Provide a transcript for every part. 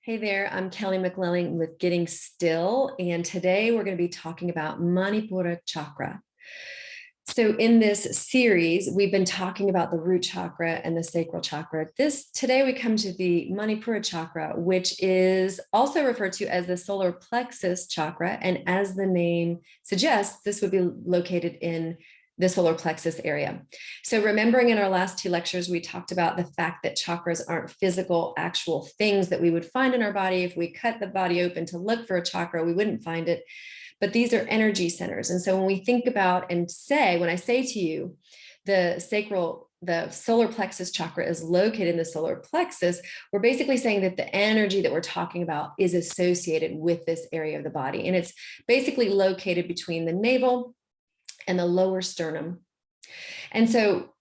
Hey there, I'm Kelly McLellan with Getting Still, and today we're going to be talking about Manipura chakra. So in this series, we've been talking about the root chakra and the sacral chakra. Today we come to the Manipura chakra, which is also referred to as the solar plexus chakra, and as the name suggests, this would be located in the solar plexus area. So remembering in our last two lectures, we talked about the fact that chakras aren't physical, actual things that we would find in our body. If we cut the body open to look for a chakra, we wouldn't find it, but these are energy centers. And so when we think about when I say to you, the solar plexus chakra is located in the solar plexus, we're basically saying that the energy that we're talking about is associated with this area of the body. And it's basically located between the navel and the lower sternum. And so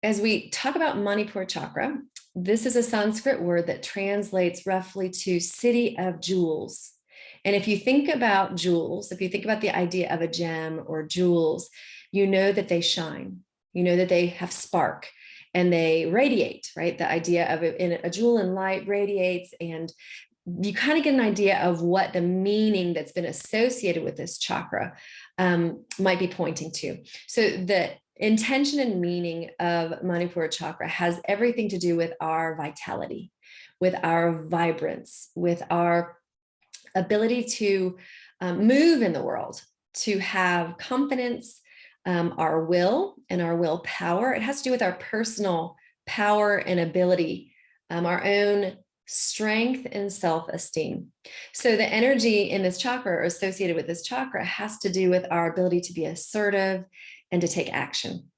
as we talk about Manipura chakra, this is a Sanskrit word that translates roughly to city of jewels. And if you think about jewels, if you think about the idea of a gem or jewels, you know that they shine, you know that they have spark and they radiate, right? The idea of a jewel in light radiates, and you kind of get an idea of what the meaning that's been associated with this chakra might be pointing to. So the intention and meaning of Manipura chakra has everything to do with our vitality, with our vibrance, with our ability to move in the world, to have confidence, our will and our willpower. It has to do with our personal power and ability, our own strength and self-esteem. So the energy in this chakra or associated with this chakra has to do with our ability to be assertive and to take action.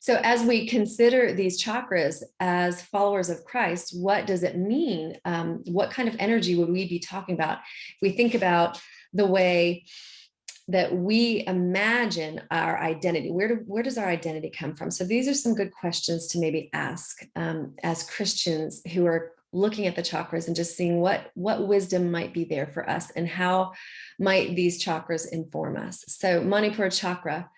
So as we consider these chakras as followers of Christ, what does it mean? What kind of energy would we be talking about if we think about the way that we imagine our identity? Where does our identity come from? So these are some good questions to maybe ask as Christians who are looking at the chakras and just seeing what wisdom might be there for us and how might these chakras inform us. So Manipura chakra,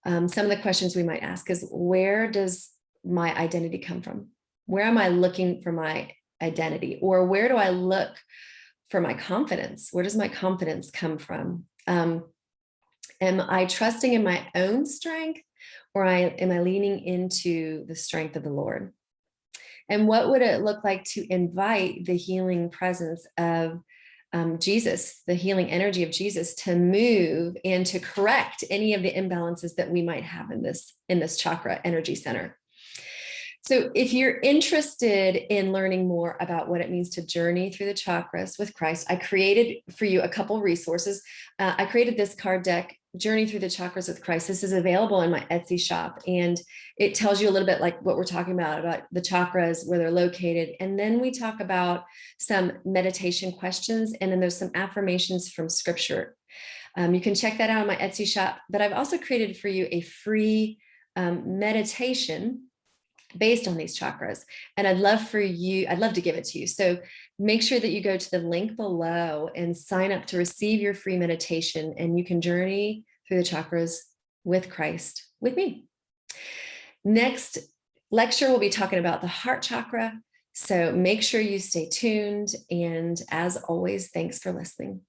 some of the questions we might ask is, where does my identity come from? Where am I looking for my identity? Or where do I look for my confidence? Where does my confidence come from? Am I trusting in my own strength, or am I leaning into the strength of the Lord? And what would it look like to invite the healing presence of Jesus, the healing energy of Jesus, to move and to correct any of the imbalances that we might have in this chakra energy center? So if you're interested in learning more about what it means to journey through the chakras with Christ, I created for you a couple resources. I created this card deck, Journey Through the Chakras with Christ. This is available in my Etsy shop, and it tells you a little bit like what we're talking about the chakras, where they're located. And then we talk about some meditation questions, and then there's some affirmations from scripture. You can check that out on my Etsy shop, but I've also created for you a free meditation based on these chakras. And I'd love to give it to you. So make sure that you go to the link below and sign up to receive your free meditation, and you can journey through the chakras with Christ with me. Next lecture, we'll be talking about the heart chakra. So make sure you stay tuned. And as always, thanks for listening.